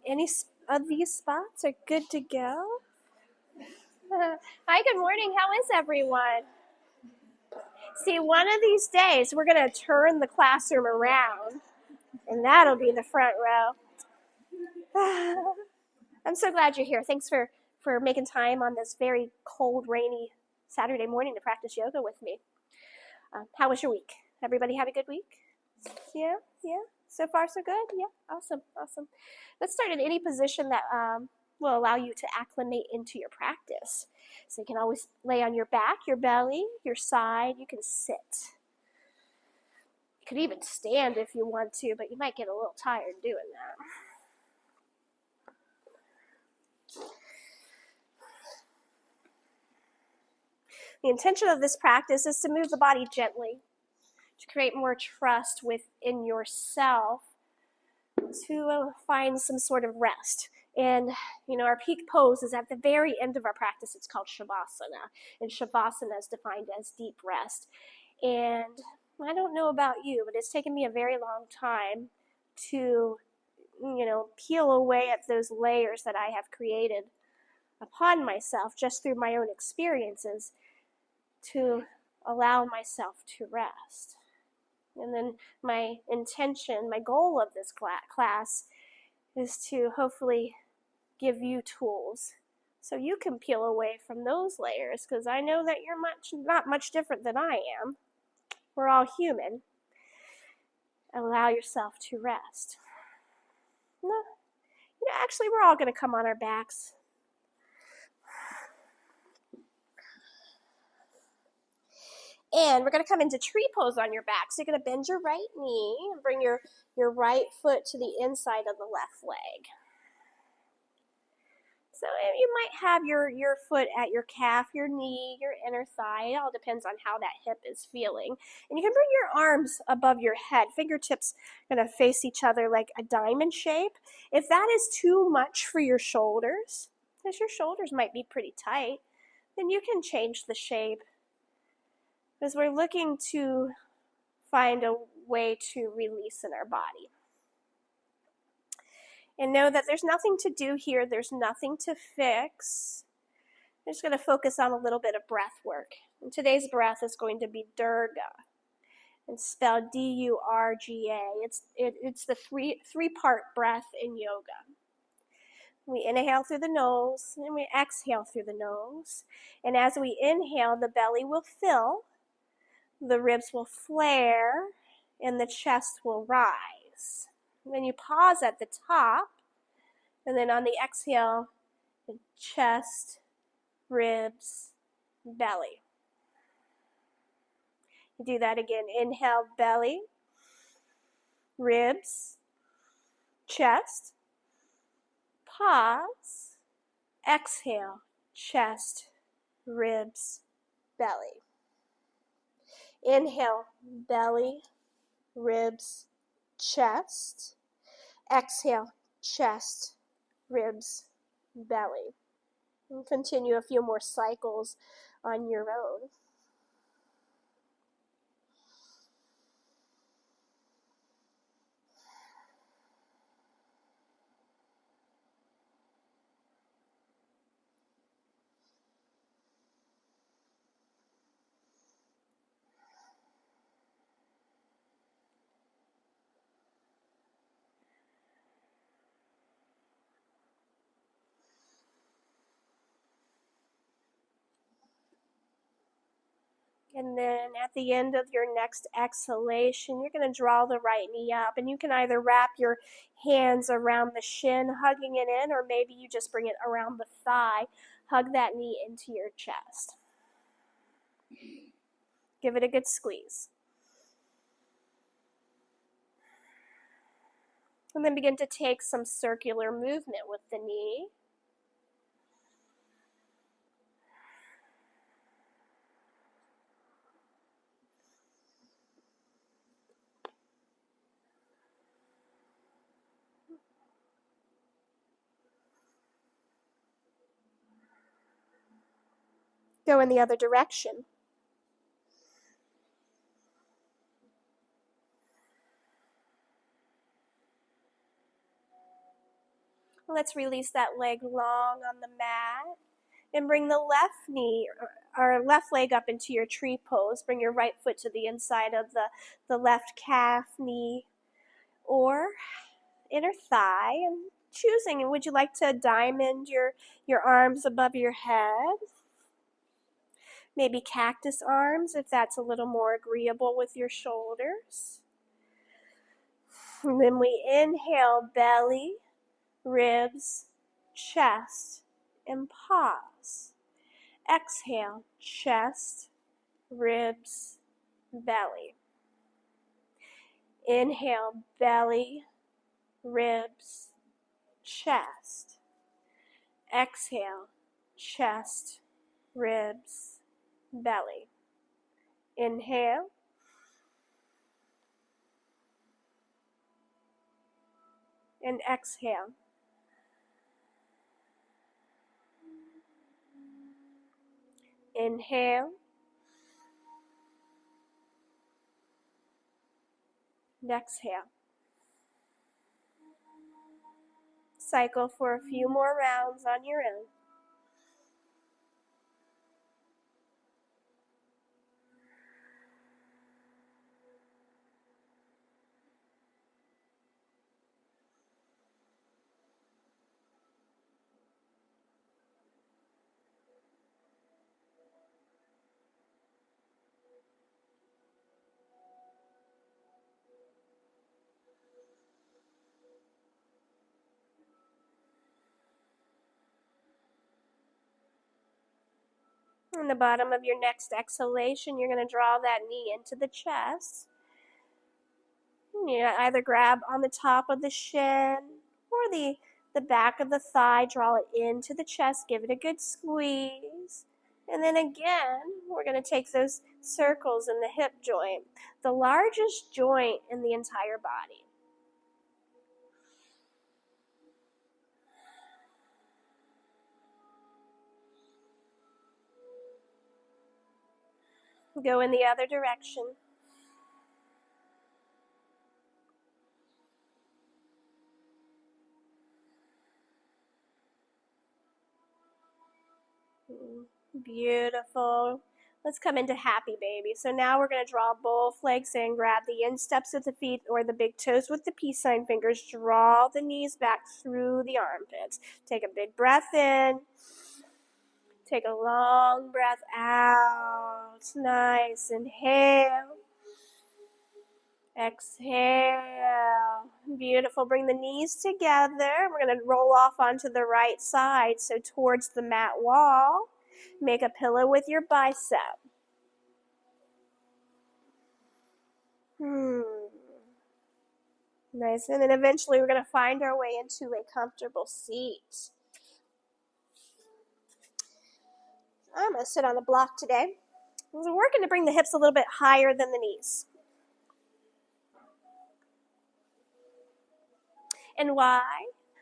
Any of these spots are good to go? Hi, good morning. How is everyone? See, one of these days we're going to turn the classroom around, and that'll be the front row. I'm so glad you're here. Thanks for making time on this very cold, rainy Saturday morning to practice yoga with me. How was your week? Everybody have a good week? Yeah. So far, so good? Yeah, awesome. Let's start in any position that will allow you to acclimate into your practice. So you can always lay on your back, your belly, your side. You can sit. You could even stand if you want to, but you might get a little tired doing that. The intention of this practice is to move the body gently, to create more trust within yourself, to find some sort of rest. And, our peak pose is at the very end of our practice. It's called savasana. And savasana is defined as deep rest. And I don't know about you, but it's taken me a very long time to, peel away at those layers that I have created upon myself just through my own experiences to allow myself to rest. And then my intention, my goal of this class is to hopefully give you tools so you can peel away from those layers, because I know that you're not much different than I am. We're all human. Allow yourself to rest. No, actually, we're all going to come on our backs. And we're going to come into tree pose on your back. So you're going to bend your right knee and bring your right foot to the inside of the left leg. So you might have your foot at your calf, your knee, your inner thigh. It all depends on how that hip is feeling. And you can bring your arms above your head. Fingertips are going to face each other like a diamond shape. If that is too much for your shoulders, because your shoulders might be pretty tight, then you can change the shape, because we're looking to find a way to release in our body. And know that there's nothing to do here. There's nothing to fix. I'm just going to focus on a little bit of breath work. And today's breath is going to be Durga. It's spelled D-U-R-G-A. It's the three-part breath in yoga. We inhale through the nose, and we exhale through the nose. And as we inhale, the belly will fill, the ribs will flare, and the chest will rise. And then you pause at the top, and then on the exhale, the chest, ribs, belly. You do that again. Inhale, belly, ribs, chest, pause, exhale, chest, ribs, belly. Inhale, belly, ribs, chest. Exhale, chest, ribs, belly. And continue a few more cycles on your own. And then at the end of your next exhalation, you're going to draw the right knee up. And you can either wrap your hands around the shin, hugging it in, or maybe you just bring it around the thigh. Hug that knee into your chest. Give it a good squeeze. And then begin to take some circular movement with the knee. Go in the other direction. Let's release that leg long on the mat. And bring the left knee or left leg up into your tree pose. Bring your right foot to the inside of the left calf, knee, or inner thigh. And choosing, would you like to diamond your arms above your head? Maybe cactus arms if that's a little more agreeable with your shoulders. And then we inhale, belly, ribs, chest, and pause. Exhale, chest, ribs, belly. Inhale, belly, ribs, chest. Exhale, chest, ribs, belly. Inhale. And exhale. Inhale. And exhale. Cycle for a few more rounds on your own. On the bottom of your next exhalation, you're going to draw that knee into the chest. You either grab on the top of the shin or the back of the thigh, draw it into the chest, give it a good squeeze. And then again, we're going to take those circles in the hip joint, the largest joint in the entire body. Go in the other direction. Beautiful. Let's come into happy baby. So now we're going to draw both legs in, grab the insteps of the feet or the big toes with the peace sign fingers. Draw the knees back through the armpits. Take a big breath in. Take a long breath out. Nice. Inhale. Exhale. Beautiful. Bring the knees together. We're going to roll off onto the right side, so towards the mat wall. Make a pillow with your bicep. Nice. And then eventually we're going to find our way into a comfortable seat. I'm going to sit on the block today. We're working to bring the hips a little bit higher than the knees. And why?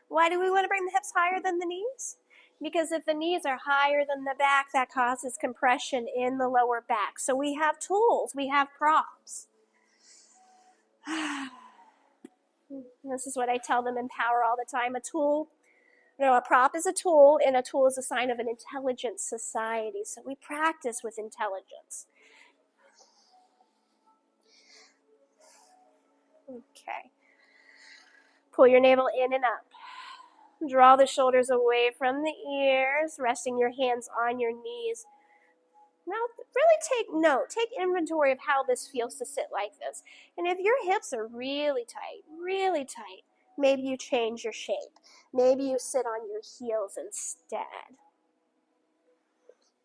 Why do we want to bring the hips higher than the knees? Because if the knees are higher than the back, that causes compression in the lower back. So we have tools, we have props. This is what I tell them in Power all the time. A prop is a tool, and a tool is a sign of an intelligent society. So we practice with intelligence. Okay. Pull your navel in and up. Draw the shoulders away from the ears, resting your hands on your knees. Now, really take inventory of how this feels to sit like this. And if your hips are really tight, maybe you change your shape. Maybe you sit on your heels instead.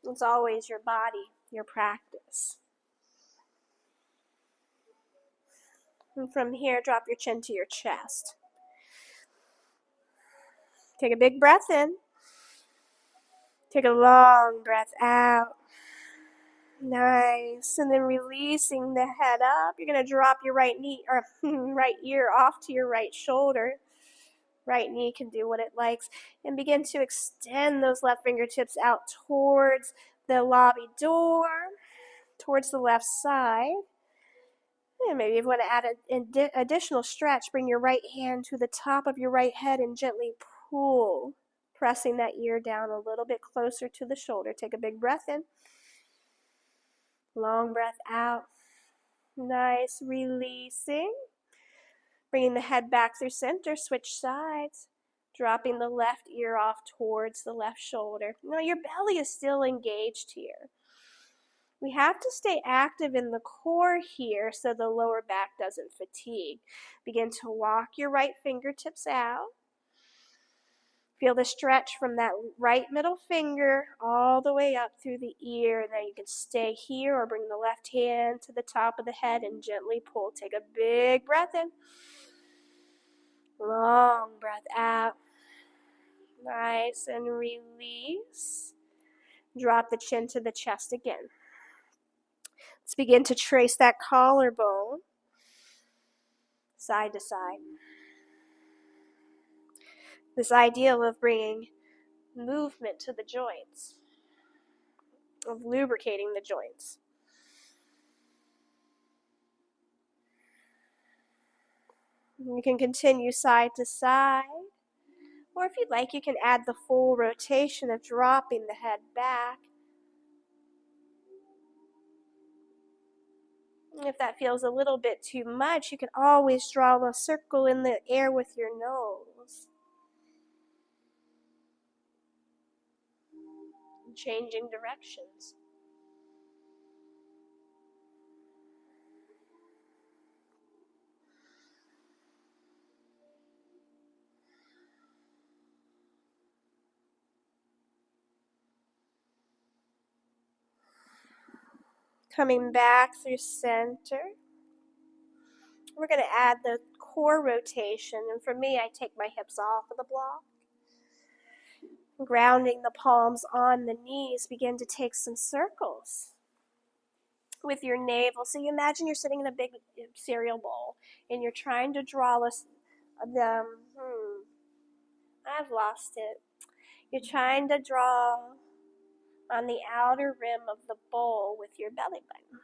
It's always your body, your practice. And from here, drop your chin to your chest. Take a big breath in. Take a long breath out. Nice. And then releasing the head up, you're going to drop your right knee or right ear off to your right shoulder. Right knee can do what it likes. And begin to extend those left fingertips out towards the lobby door, towards the left side. And maybe if you want to add an additional stretch, bring your right hand to the top of your right head and gently pull, pressing that ear down a little bit closer to the shoulder. Take a big breath in. Long breath out. Nice, releasing. Bringing the head back through center, switch sides. Dropping the left ear off towards the left shoulder. Now your belly is still engaged here. We have to stay active in the core here so the lower back doesn't fatigue. Begin to walk your right fingertips out. Feel the stretch from that right middle finger all the way up through the ear. Now you can stay here or bring the left hand to the top of the head and gently pull. Take a big breath in. Long breath out. Nice, and release. Drop the chin to the chest again. Let's begin to trace that collarbone side to side. This ideal of bringing movement to the joints, of lubricating the joints. You can continue side to side, or if you'd like, you can add the full rotation of dropping the head back. If that feels a little bit too much, you can always draw a circle in the air with your nose. Changing directions. Coming back through center. We're going to add the core rotation, and for me, I take my hips off of the block. Grounding the palms on the knees, begin to take some circles with your navel. So you imagine you're sitting in a big cereal bowl, and you're trying to draw I've lost it. You're trying to draw on the outer rim of the bowl with your belly button.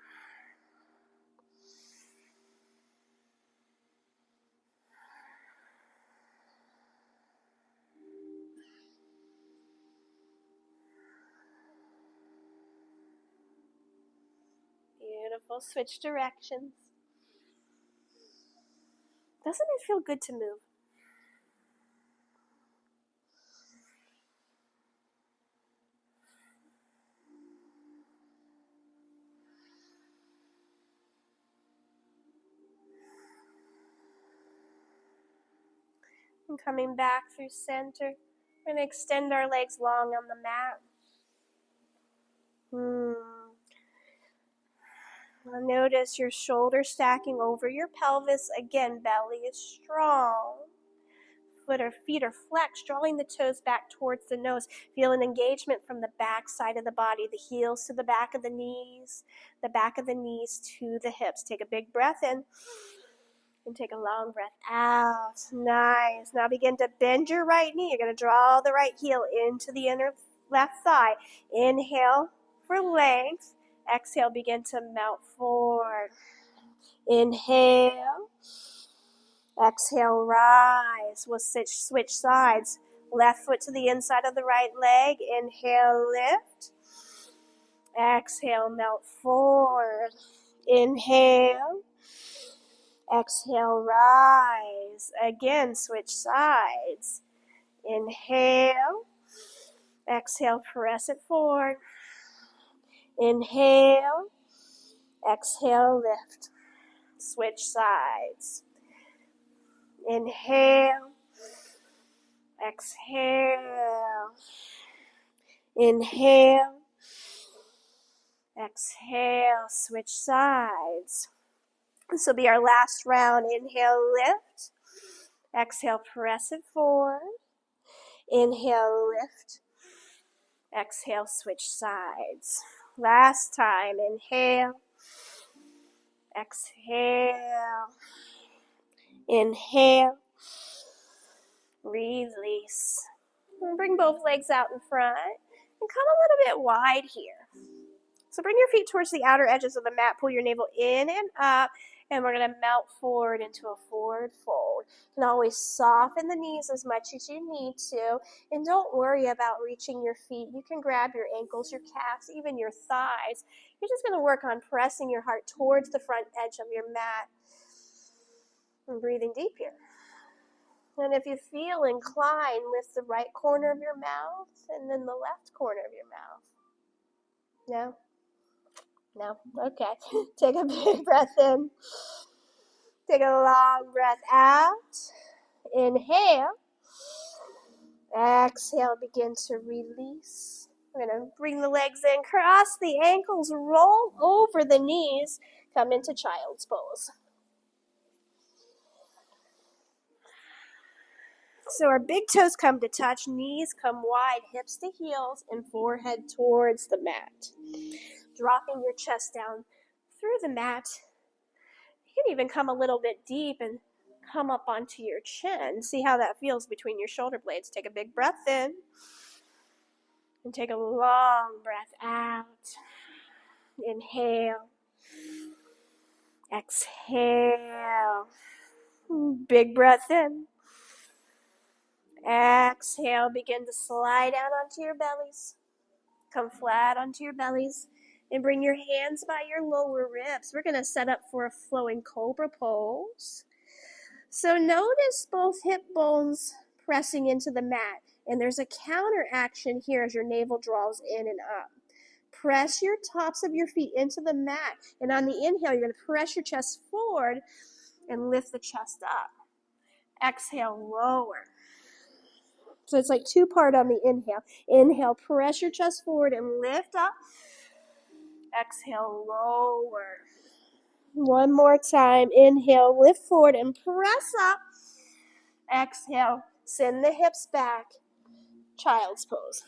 Beautiful. Switch directions. Doesn't it feel good to move? And coming back through center, we're going to extend our legs long on the mat. Now notice your shoulders stacking over your pelvis. Again, belly is strong. Feet are flexed, drawing the toes back towards the nose. Feel an engagement from the back side of the body, the heels to the back of the knees to the hips. Take a big breath in. And take a long breath out. Nice. Now begin to bend your right knee. You're going to draw the right heel into the inner left thigh. Inhale for length. Exhale, begin to melt forward. Inhale. Exhale, rise. We'll switch sides. Left foot to the inside of the right leg. Inhale, lift. Exhale, melt forward. Inhale. Exhale, rise. Again, switch sides. Inhale. Exhale, press it forward. Inhale. Exhale, lift. Switch sides. Inhale. Exhale. Inhale. Exhale. Switch sides. This will be our last round. Inhale, lift. Exhale, press it forward. Inhale, lift. Exhale, switch sides. Last time. Inhale. Exhale. Inhale. Release. And bring both legs out in front. And come a little bit wide here. So bring your feet towards the outer edges of the mat. Pull your navel in and up. And we're going to melt forward into a forward fold. You can always soften the knees as much as you need to. And don't worry about reaching your feet. You can grab your ankles, your calves, even your thighs. You're just going to work on pressing your heart towards the front edge of your mat. And breathing deep here. And if you feel inclined, lift the right corner of your mouth and then the left corner of your mouth. No? No? Okay. Take a big breath in. Take a long breath out. Inhale. Exhale, begin to release. We're going to bring the legs in, cross the ankles, roll over the knees, come into child's pose. So our big toes come to touch, knees come wide, hips to heels, and forehead towards the mat. Dropping your chest down through the mat. You can even come a little bit deep and come up onto your chin. See how that feels between your shoulder blades. Take a big breath in. And take a long breath out. Inhale. Exhale. Big breath in. Exhale. Begin to slide down onto your bellies. Come flat onto your bellies. And bring your hands by your lower ribs. We're going to set up for a flowing cobra pose. So notice both hip bones pressing into the mat. And there's a counter action here as your navel draws in and up. Press your tops of your feet into the mat. And on the inhale, you're going to press your chest forward and lift the chest up. Exhale, lower. So it's like two-part on the inhale. Inhale, press your chest forward and lift up. Exhale, lower. One more time. Inhale, lift forward and press up. Exhale, send the hips back. Child's pose.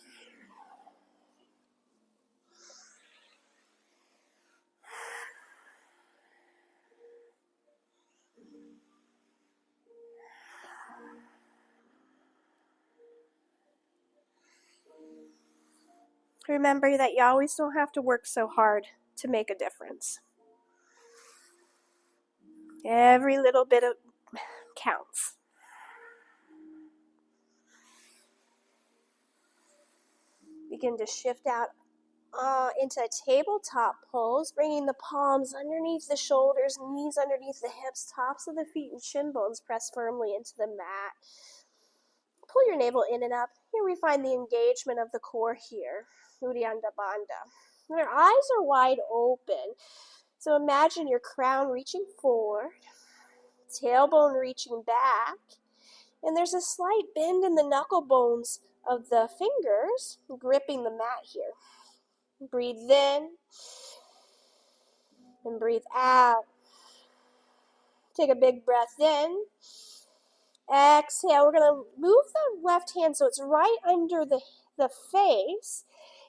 Remember that you always don't have to work so hard to make a difference. Every little bit of counts. Begin to shift out into a tabletop pose, bringing the palms underneath the shoulders, knees underneath the hips, tops of the feet and shin bones press firmly into the mat. Pull your navel in and up. Here we find the engagement of the core here, Uddiyana Bandha. Your eyes are wide open. So imagine your crown reaching forward, tailbone reaching back, and there's a slight bend in the knuckle bones of the fingers gripping the mat here. Breathe in and breathe out. Take a big breath in. Exhale. We're going to move the left hand so it's right under the face.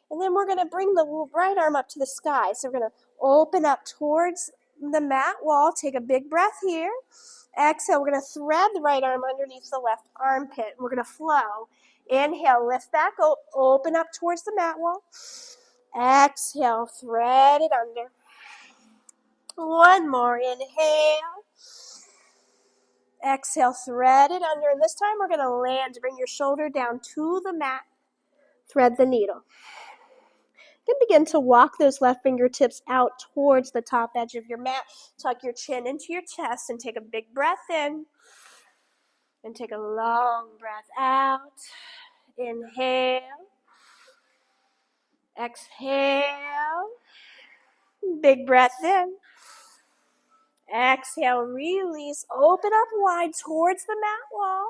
And then we're going to bring the right arm up to the sky. So we're going to open up towards the mat wall. Take a big breath here. Exhale. We're going to thread the right arm underneath the left armpit. We're going to flow. Inhale. Lift back. Open up towards the mat wall. Exhale. Thread it under. One more. Inhale. Exhale. Thread it under. And this time we're going to land. Bring your shoulder down to the mat. Thread the needle. You can begin to walk those left fingertips out towards the top edge of your mat. Tuck your chin into your chest and take a big breath in. And take a long breath out. Inhale. Exhale. Big breath in. Exhale. Release. Open up wide towards the mat wall.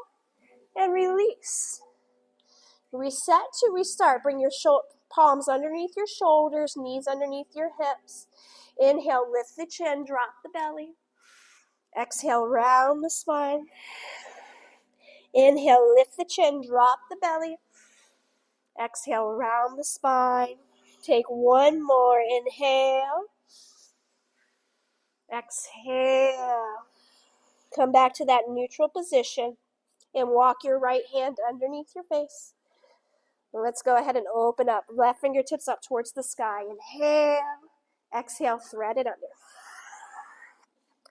And release. Reset to restart. Bring your palms underneath your shoulders, knees underneath your hips. Inhale, lift the chin, drop the belly. Exhale, round the spine. Inhale, lift the chin, drop the belly. Exhale, round the spine. Take one more. Inhale. Exhale. Come back to that neutral position and walk your right hand underneath your face. Let's go ahead and open up. Left fingertips up towards the sky. Inhale. Exhale, thread it under.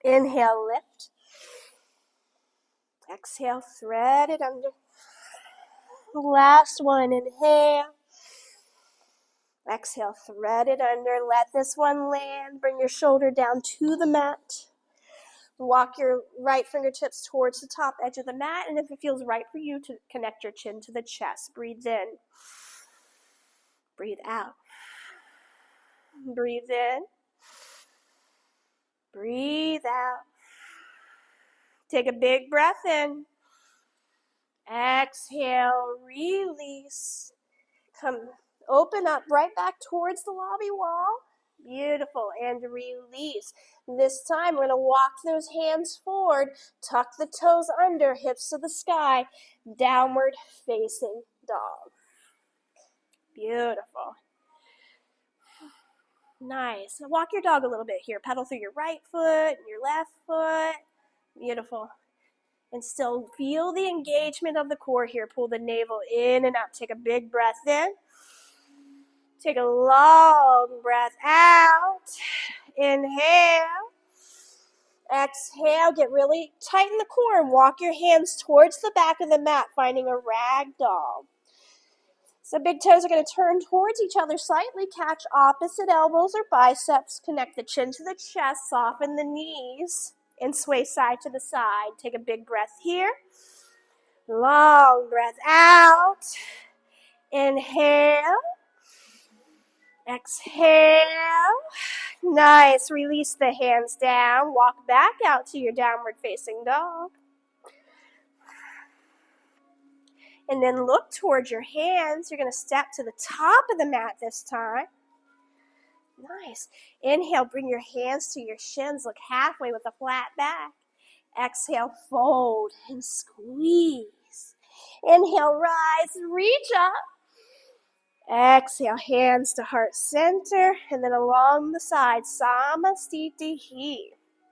Inhale, lift. Exhale, thread it under. Last one, inhale. Exhale, thread it under. Let this one land. Bring your shoulder down to the mat. Walk your right fingertips towards the top edge of the mat, and if it feels right for you, to connect your chin to the chest. Breathe in. Breathe out. Breathe in. Breathe out. Take a big breath in. Exhale, release. Come, open up right back towards the lobby wall. Beautiful, and release. This time we're going to walk those hands forward, tuck the toes under, hips to the sky, downward facing dog. Beautiful. Nice. Now walk your dog a little bit here. Pedal through your right foot and your left foot. Beautiful. And still feel the engagement of the core here. Pull the navel in and out. Take a big breath in. Take a long breath out. Inhale. Exhale. Get really tight in the core and walk your hands towards the back of the mat, finding a rag doll. So big toes are going to turn towards each other slightly. Catch opposite elbows or biceps. Connect the chin to the chest. Soften the knees and sway side to the side. Take a big breath here. Long breath out. Inhale. Exhale. Nice. Release the hands down. Walk back out to your downward facing dog. And then look towards your hands. You're going to step to the top of the mat this time. Nice. Inhale, bring your hands to your shins. Look halfway with a flat back. Exhale, fold and squeeze. Inhale, rise, reach up. Exhale, hands to heart center, and then along the side, samasthiti.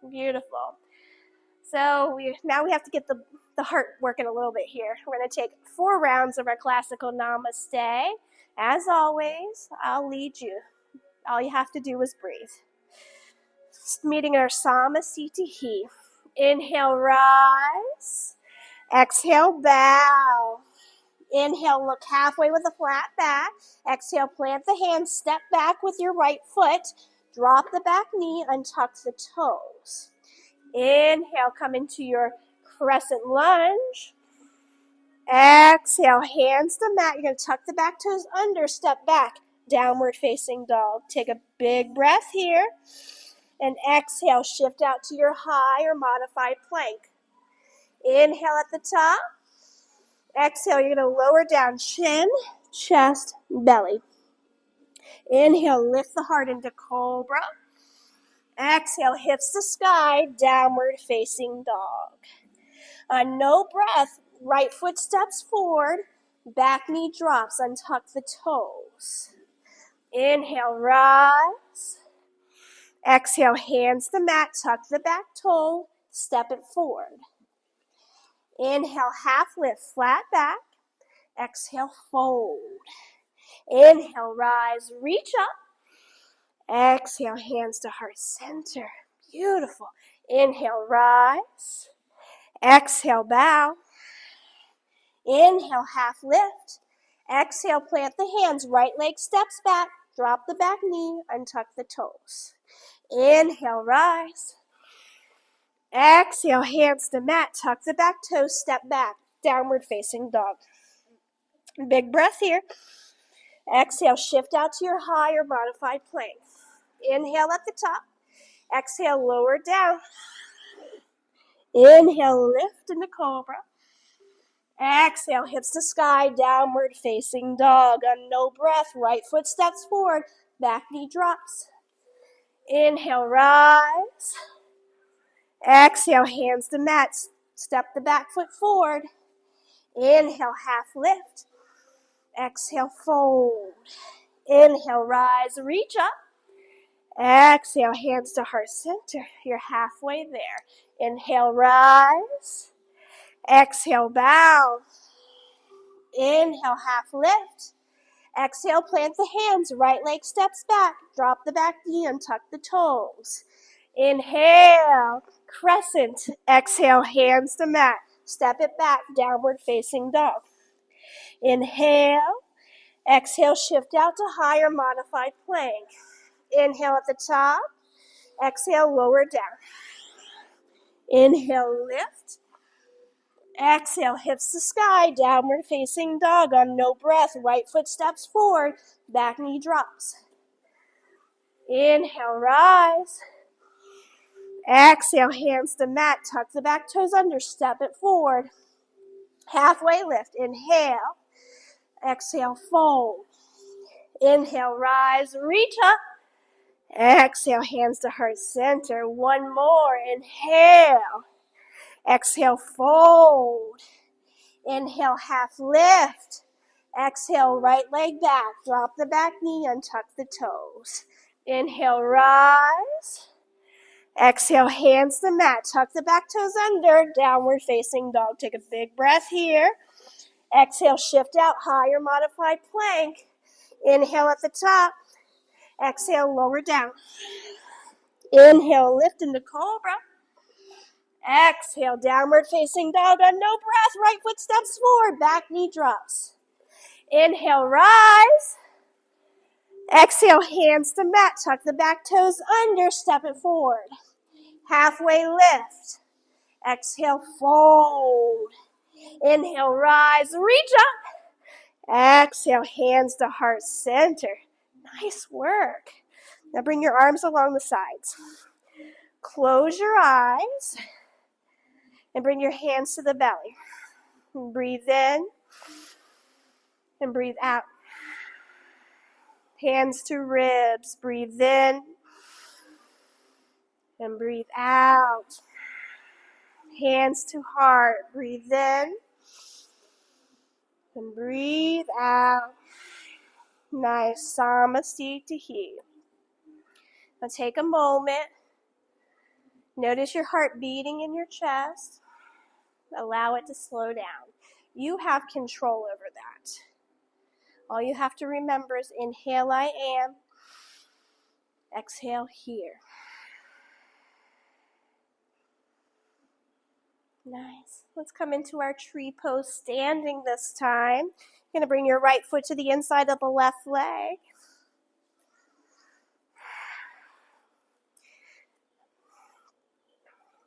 Beautiful. So now we have to get the heart working a little bit here. We're going to take 4 rounds of our classical namaste. As always, I'll lead you. All you have to do is breathe. Meeting our samasthiti. Inhale, rise. Exhale, bow. Inhale, look halfway with a flat back. Exhale, plant the hands, step back with your right foot. Drop the back knee, untuck the toes. Inhale, come into your crescent lunge. Exhale, hands to the mat. You're going to tuck the back toes under, step back, downward facing dog. Take a big breath here. And exhale, shift out to your high or modified plank. Inhale at the top. Exhale, you're going to lower down chin, chest, belly. Inhale, lift the heart into cobra. Exhale, hips to sky, downward facing dog. On no breath, right foot steps forward, back knee drops, untuck the toes. Inhale, rise. Exhale, hands to the mat, tuck the back toe, step it forward. Inhale, half lift, flat back. Exhale, fold. Inhale, rise, reach up. Exhale, hands to heart center. Beautiful. Inhale, rise. Exhale, bow. Inhale, half lift. Exhale, plant the hands. Right leg steps back. Drop the back knee. Untuck the toes. Inhale, rise. Exhale, hands to mat. Tuck the back toes. Step back. Downward facing dog. Big breath here. Exhale, shift out to your high or modified plank. Inhale at the top. Exhale, lower down. Inhale, lift into cobra. Exhale, hips to sky, downward facing dog. On no breath, right foot steps forward, back knee drops. Inhale, rise. Exhale, hands to mat. Step the back foot forward. Inhale, half lift. Exhale, fold. Inhale, rise, reach up. Exhale, hands to heart center. You're halfway there. Inhale, rise. Exhale, bow. Inhale, half lift. Exhale, plant the hands. Right leg steps back. Drop the back knee and tuck the toes. Inhale. Crescent. Exhale, hands to mat. Step it back, downward facing dog. Inhale. Exhale, shift out to higher modified plank. Inhale at the top. Exhale, lower down. Inhale, lift. Exhale, hips to sky, downward facing dog. On no breath, right foot steps forward, back knee drops. Inhale, rise. Exhale, hands to mat, tuck the back toes under, step it forward. Halfway lift, inhale. Exhale, fold. Inhale, rise, reach up. Exhale, hands to heart center. One more, inhale. Exhale, fold. Inhale, half lift. Exhale, right leg back. Drop the back knee, untuck the toes. Inhale, rise. Exhale, hands to mat. Tuck the back toes under. Downward facing dog. Take a big breath here. Exhale, shift out, higher modified plank. Inhale at the top. Exhale, lower down. Inhale, lift into cobra. Exhale, downward facing dog on no breath. Right foot steps forward, back knee drops. Inhale, rise. Exhale, hands to mat. Tuck the back toes under, step it forward. Halfway lift. Exhale, fold. Inhale, rise, reach up. Exhale, hands to heart center. Nice work. Now bring your arms along the sides. Close your eyes and bring your hands to the belly. And breathe in and breathe out. Hands to ribs. Breathe in and breathe out. Hands to heart. Breathe in and breathe out. Nice. Samasthiti. Now take a moment. Notice your heart beating in your chest. Allow it to slow down. You have control over that. All you have to remember is inhale, I am. Exhale, here. Nice. Let's come into our tree pose standing this time. You're going to bring your right foot to the inside of the left leg.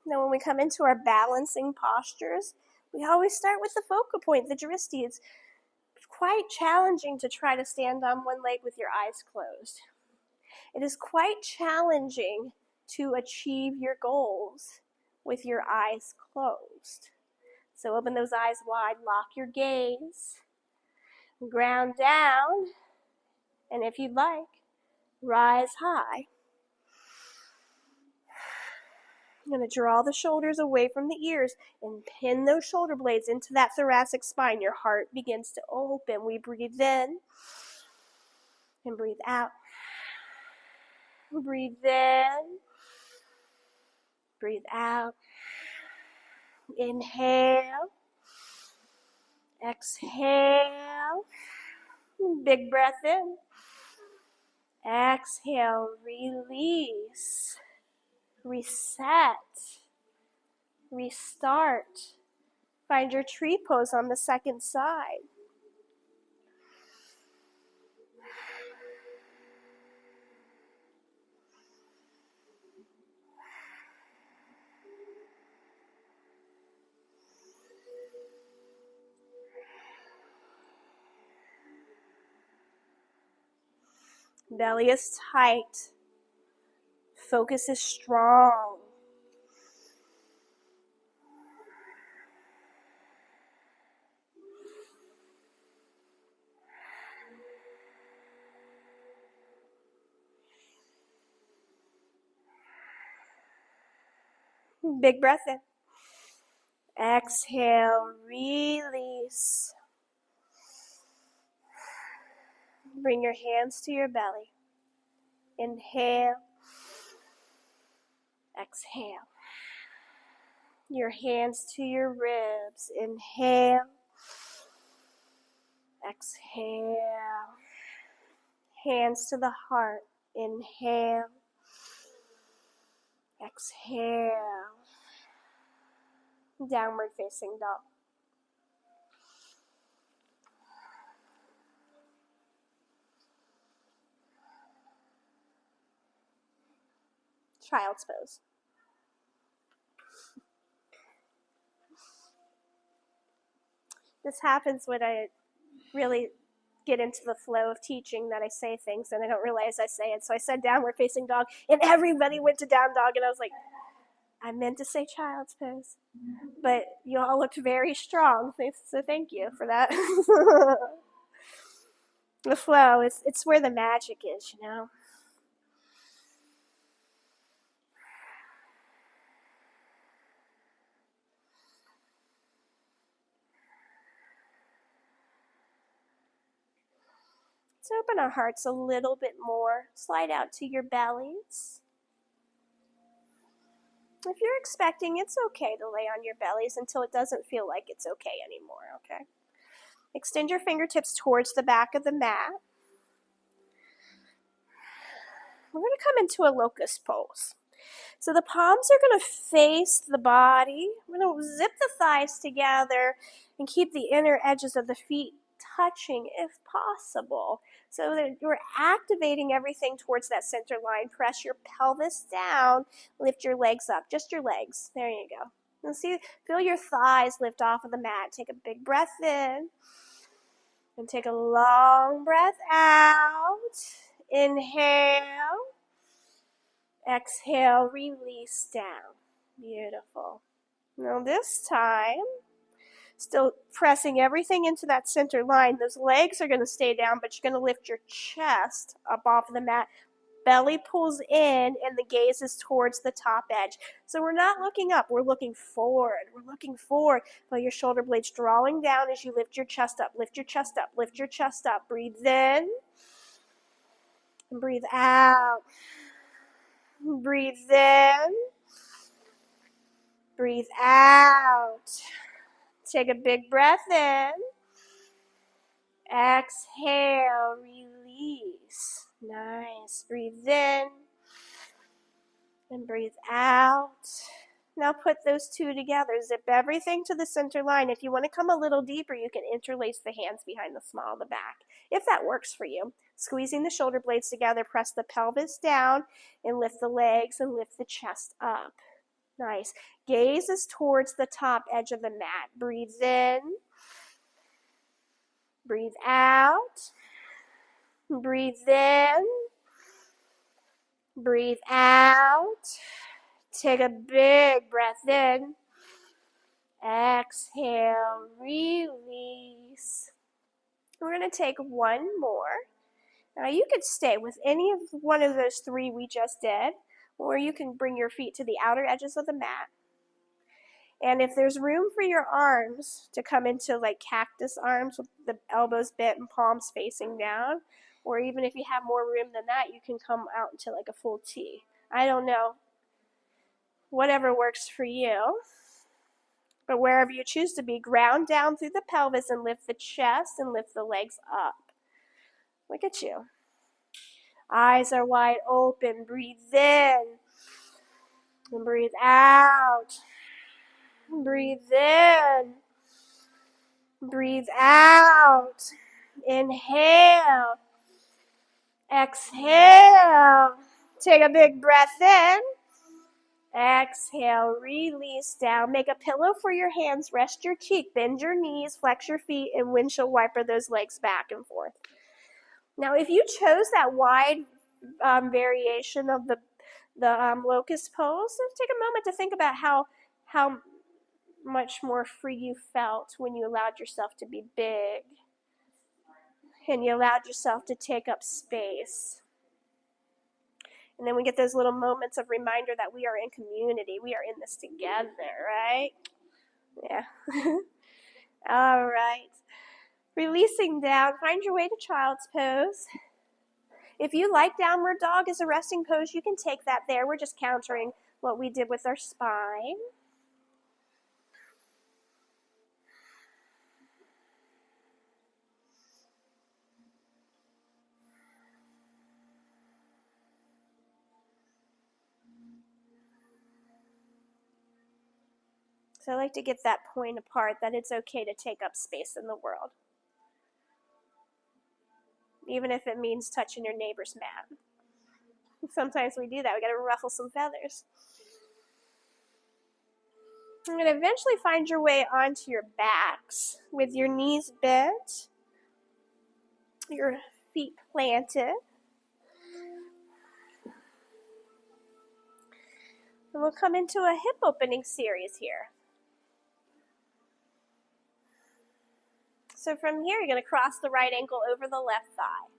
Now when we come into our balancing postures, we always start with the focal point, the drishti. It's quite challenging to try to stand on one leg with your eyes closed. It is quite challenging to achieve your goals with your eyes closed. So open those eyes wide, lock your gaze, ground down, and if you'd like, rise high. I'm going to draw the shoulders away from the ears and pin those shoulder blades into that thoracic spine. Your heart begins to open. We breathe in and breathe out. Breathe in, breathe out. Inhale, exhale, big breath in. Exhale, release, reset, restart. Find your tree pose on the second side. Belly is tight. Focus is strong. Big breath in. Exhale, release. Bring your hands to your belly. Inhale, exhale. Your hands to your ribs. Inhale, exhale. Hands to the heart. Inhale, Exhale. Downward facing dog. Child's pose. This happens when I really get into the flow of teaching, that I say things and I don't realize I say it. So I said downward facing dog and everybody went to down dog, and I was like, I meant to say child's pose. But you all looked very strong, so thank you for that. The flow, it's where the magic is, you know. Let's open our hearts a little bit more. Slide out to your bellies. If you're expecting, it's okay to lay on your bellies until it doesn't feel like it's okay anymore, okay? Extend your fingertips towards the back of the mat. We're going to come into a locust pose. So the palms are going to face the body. We're going to zip the thighs together and keep the inner edges of the feet touching if possible. So that you're activating everything towards that center line. Press your pelvis down. Lift your legs up. Just your legs. There you go. And see, feel your thighs lift off of the mat. Take a big breath in. And take a long breath out. Inhale. Exhale, release down. Beautiful. Now this time, still pressing everything into that center line. Those legs are going to stay down, but you're going to lift your chest up off the mat. Belly pulls in and the gaze is towards the top edge. So we're not looking up, we're looking forward. We're looking forward. Feel your shoulder blades drawing down as you lift your chest up. Lift your chest up, lift your chest up. Breathe in and breathe out. Breathe in. Breathe out. Take a big breath in. Exhale, release. Nice. Breathe in and breathe out. Now put those two together. Zip everything to the center line. If you want to come a little deeper, you can interlace the hands behind the small of the back, if that works for you. Squeezing the shoulder blades together, press the pelvis down and lift the legs and lift the chest up. Nice. Gaze is towards the top edge of the mat. Breathe in. Breathe out. Breathe in. Breathe out. Take a big breath in. Exhale, release. We're going to take one more. Now you could stay with any of one of those three we just did, or you can bring your feet to the outer edges of the mat. And if there's room for your arms to come into like cactus arms with the elbows bent and palms facing down, or even if you have more room than that, you can come out into like a full T. I don't know. Whatever works for you. But wherever you choose to be, ground down through the pelvis and lift the chest and lift the legs up. Look at you. Eyes are wide open. Breathe in and breathe out. Breathe in. Breathe out. Inhale. Exhale. Take a big breath in. Exhale, release down. Make a pillow for your hands. Rest your cheek. Bend your knees. Flex your feet. And windshield wiper those legs back and forth. Now, if you chose that wide variation of the locust pose, take a moment to think about how much more free you felt when you allowed yourself to be big and you allowed yourself to take up space. And then we get those little moments of reminder that we are in community. We are in this together, right? Yeah. All right. Releasing down. Find your way to child's pose. If you like downward dog as a resting pose, you can take that there. We're just countering what we did with our spine. So I like to get that point apart, that it's okay to take up space in the world, even if it means touching your neighbor's mat. Sometimes we do that. We got to ruffle some feathers. You're going to eventually find your way onto your backs with your knees bent, your feet planted. And we'll come into a hip opening series here. So from here, you're going to cross the right ankle over the left thigh.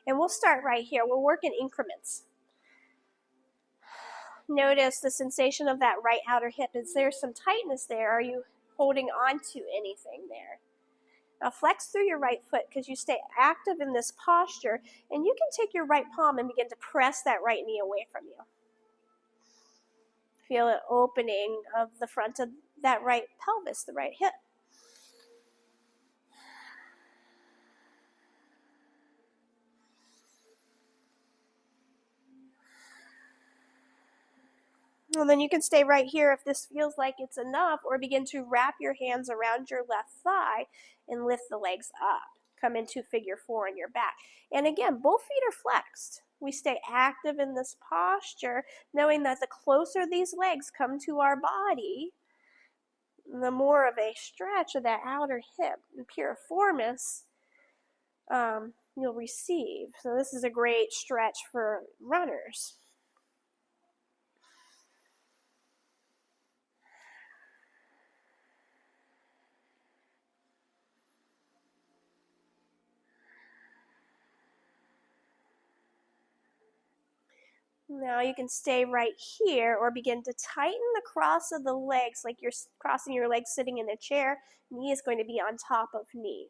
And we'll start right here. We'll work in increments. Notice the sensation of that right outer hip. Is there some tightness there? Are you holding on to anything there? Now flex through your right foot because you stay active in this posture, and you can take your right palm and begin to press that right knee away from you. Feel an opening of the front of that right pelvis, the right hip. And then you can stay right here if this feels like it's enough, or begin to wrap your hands around your left thigh and lift the legs up. Come into figure 4 on your back. And again, both feet are flexed. We stay active in this posture, knowing that the closer these legs come to our body, the more of a stretch of that outer hip and piriformis you'll receive. So this is a great stretch for runners. Now you can stay right here or begin to tighten the cross of the legs like you're crossing your legs sitting in a chair. Knee is going to be on top of knee.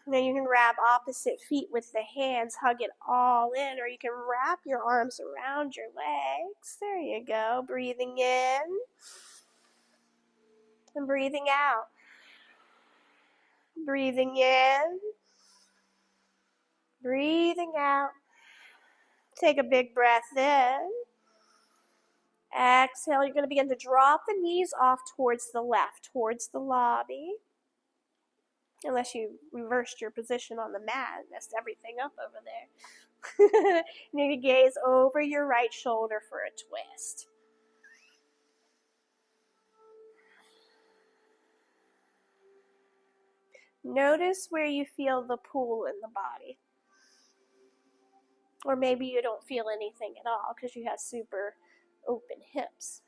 Then you can grab opposite feet with the hands, hug it all in, or you can wrap your arms around your legs. There you go. Breathing in and breathing out. Breathing in, breathing out. Take a big breath in. Exhale, you're going to begin to drop the knees off towards the left, towards the lobby. Unless you reversed your position on the mat and messed everything up over there. You need to gaze over your right shoulder for a twist. Notice where you feel the pull in the body. Or maybe you don't feel anything at all because you have super open hips.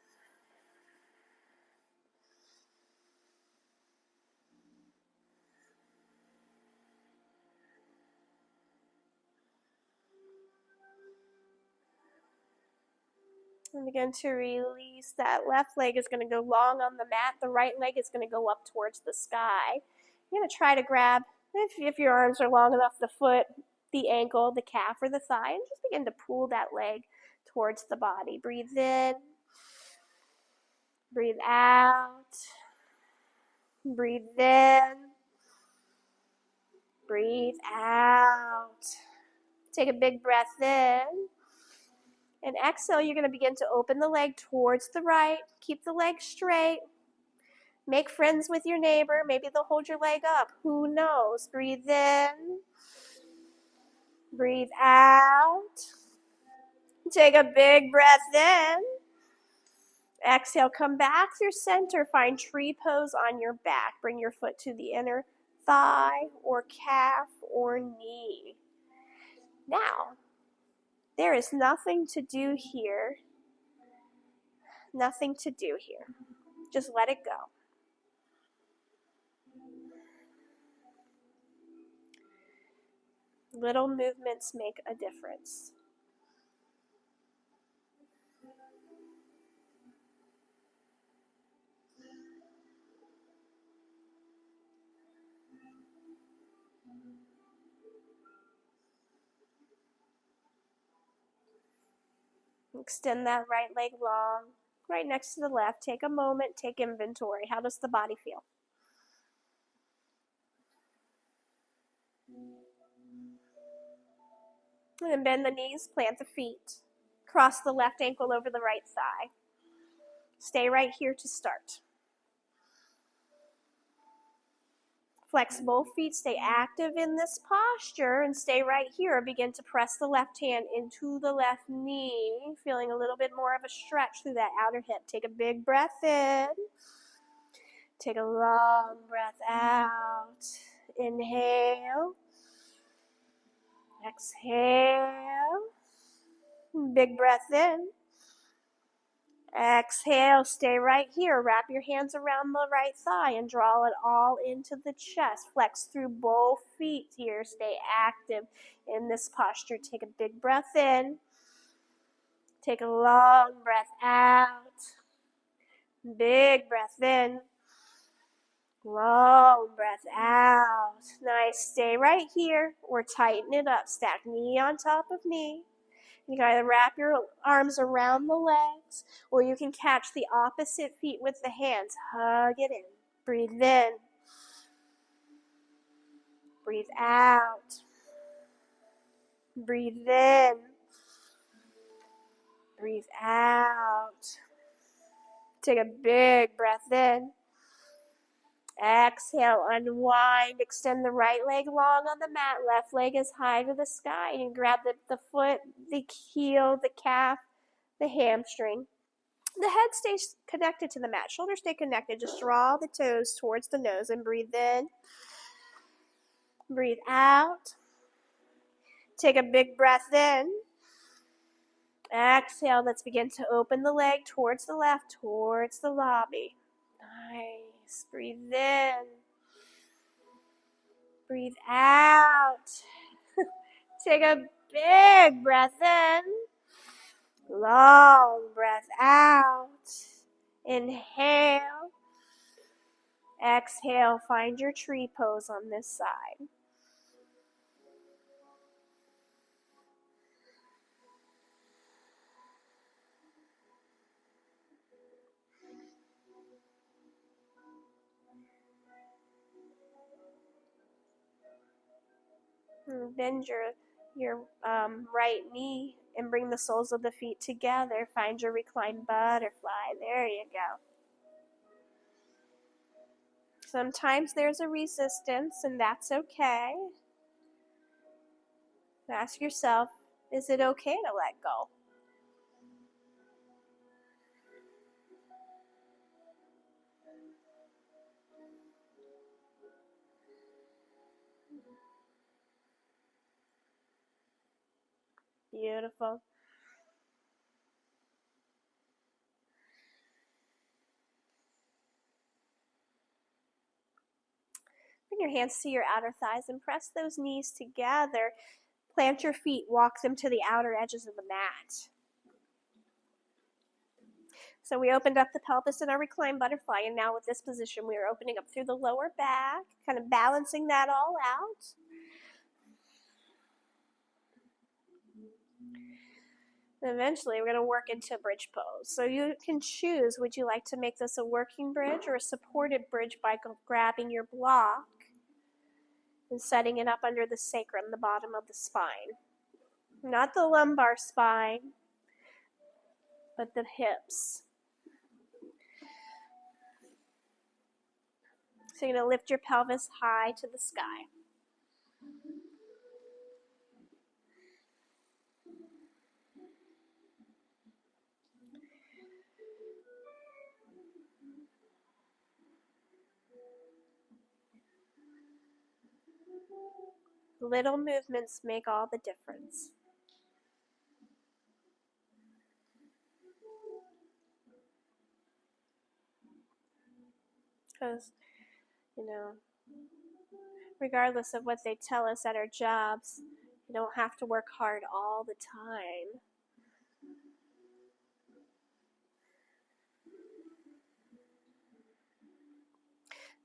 And begin to release. That left leg is going to go long on the mat. The right leg is going to go up towards the sky. You're going to try to grab, if your arms are long enough, the foot, the ankle, the calf, or the thigh, and just begin to pull that leg towards the body. Breathe in. Breathe out. Breathe in. Breathe out. Take a big breath in. And exhale, you're going to begin to open the leg towards the right. Keep the leg straight. Make friends with your neighbor. Maybe they'll hold your leg up. Who knows? Breathe in. Breathe out. Take a big breath in. Exhale, come back through center. Find tree pose on your back. Bring your foot to the inner thigh or calf or knee. Now, there is nothing to do here. Nothing to do here. Just let it go. Little movements make a difference. Extend that right leg long, right next to the left. Take a moment, take inventory. How does the body feel? And then bend the knees, plant the feet. Cross the left ankle over the right thigh. Stay right here to start. Flex both feet, stay active in this posture, and stay right here. Begin to press the left hand into the left knee, feeling a little bit more of a stretch through that outer hip. Take a big breath in. Take a long breath out. Inhale. Exhale. Big breath in. Exhale, stay right here. Wrap your hands around the right thigh and draw it all into the chest. Flex through both feet here. Stay active in this posture. Take a big breath in. Take a long breath out. Big breath in. Long breath out. Nice. Stay right here or tighten it up. Stack knee on top of knee. You can either wrap your arms around the legs, or you can catch the opposite feet with the hands. Hug it in. Breathe in. Breathe out. Breathe in. Breathe out. Take a big breath in. Exhale, unwind, extend the right leg long on the mat, left leg is high to the sky, and grab the foot, the heel, the calf, the hamstring. The head stays connected to the mat, shoulders stay connected, just draw the toes towards the nose and breathe in, breathe out, take a big breath in, exhale, let's begin to open the leg towards the left, towards the lobby. Nice. Breathe in. Breathe out. Take a big breath in. Long breath out. Inhale. Exhale. Find your tree pose on this side. Bend your right knee and bring the soles of the feet together. Find your reclined butterfly. There you go. Sometimes there's a resistance, and that's okay. Ask yourself, is it okay to let go? Beautiful. Bring your hands to your outer thighs and press those knees together. Plant your feet, walk them to the outer edges of the mat. So we opened up the pelvis in our reclined butterfly, and now with this position, we are opening up through the lower back, kind of balancing that all out. And eventually, we're going to work into a bridge pose. So you can choose, would you like to make this a working bridge or a supported bridge by grabbing your block and setting it up under the sacrum, the bottom of the spine. Not the lumbar spine, but the hips. So you're going to lift your pelvis high to the sky. Little movements make all the difference. Because, regardless of what they tell us at our jobs, you don't have to work hard all the time.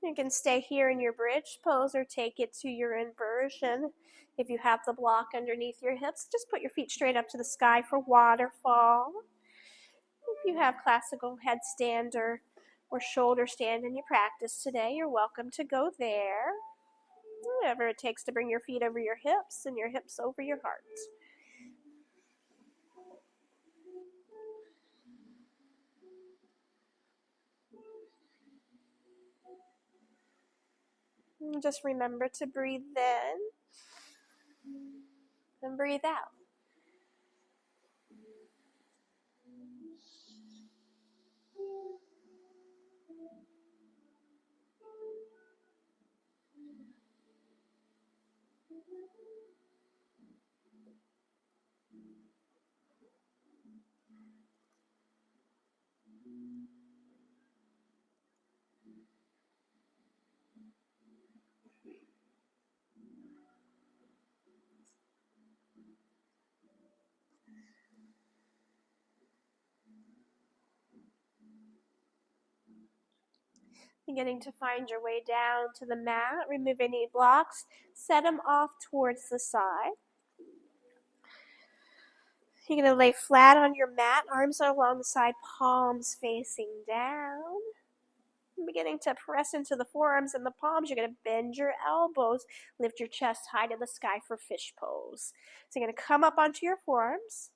You can stay here in your bridge pose or take it to your inversion. If you have the block underneath your hips, just put your feet straight up to the sky for waterfall. If you have classical headstand or shoulder stand in your practice today, you're welcome to go there. Whatever it takes to bring your feet over your hips and your hips over your heart. And just remember to breathe in and breathe out. Beginning to find your way down to the mat. Remove any blocks. Set them off towards the side. You're going to lay flat on your mat. Arms are along the side, palms facing down. Beginning to press into the forearms and the palms. You're going to bend your elbows. Lift your chest high to the sky for fish pose. So you're going to come up onto your forearms.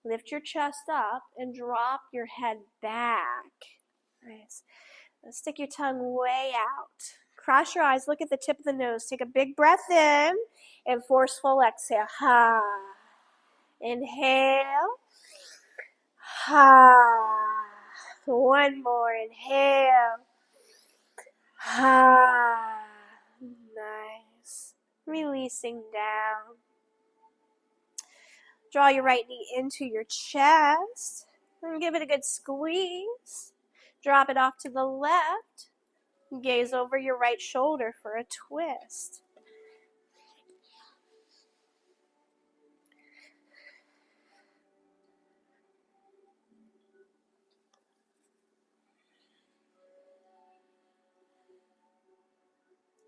Lift your chest up and drop your head back. Nice. Stick your tongue way out. Cross your eyes. Look at the tip of the nose. Take a big breath in and forceful exhale. Ha. Inhale. Ha. One more. Inhale. Ha. Nice. Releasing down. Draw your right knee into your chest and give it a good squeeze. Drop it off to the left. Gaze over your right shoulder for a twist.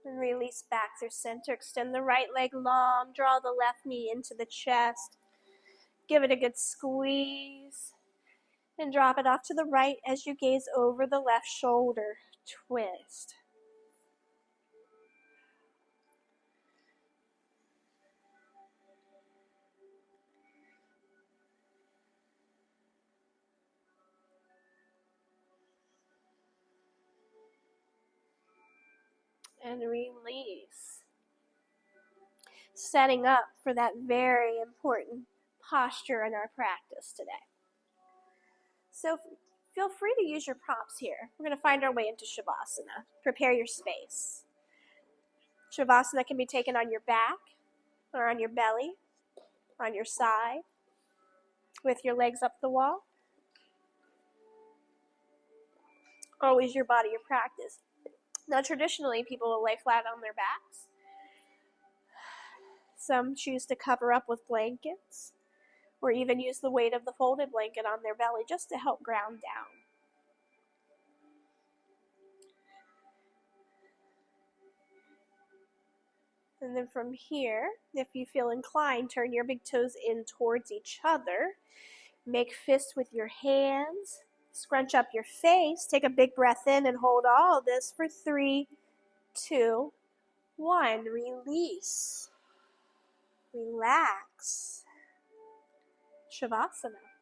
And release back through center. Extend the right leg long. Draw the left knee into the chest. Give it a good squeeze. And drop it off to the right as you gaze over the left shoulder. Twist. And release. Setting up for that very important posture in our practice today. So feel free to use your props here. We're going to find our way into Shavasana. Prepare your space. Shavasana can be taken on your back or on your belly, on your side, with your legs up the wall. Always your body, your practice. Now, traditionally, people will lay flat on their backs. Some choose to cover up with blankets or even use the weight of the folded blanket on their belly just to help ground down. And then from here, if you feel inclined, turn your big toes in towards each other. Make fists with your hands. Scrunch up your face. Take a big breath in and hold all this for 3, 2, 1. Release. Relax. Shavasana.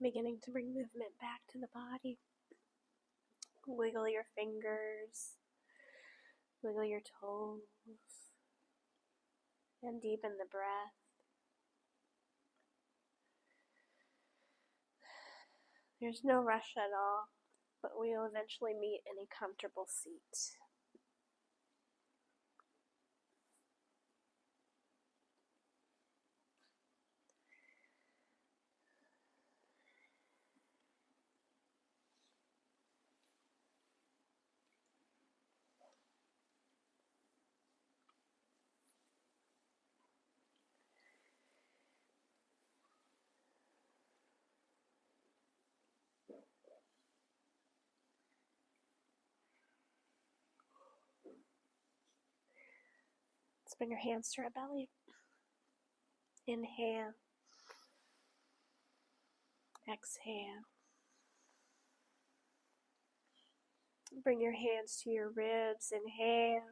Beginning to bring movement back to the body. Wiggle your fingers, wiggle your toes, and deepen the breath. There's no rush at all, but we'll eventually meet in a comfortable seat. Let's bring our hands to our belly. Inhale. Exhale. Bring your hands to your ribs. Inhale.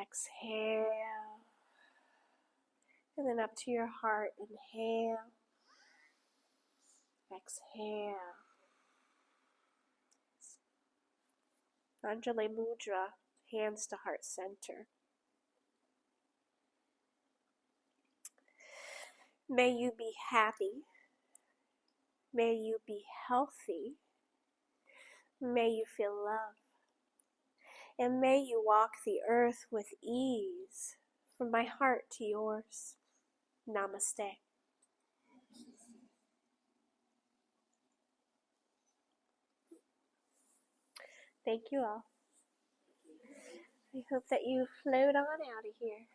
Exhale. And then up to your heart. Inhale. Exhale. Anjali Mudra, hands to heart center. May you be happy. May you be healthy. May you feel love. And may you walk the earth with ease, From my heart to yours, namaste. Thank you all. I hope that you float on out of here.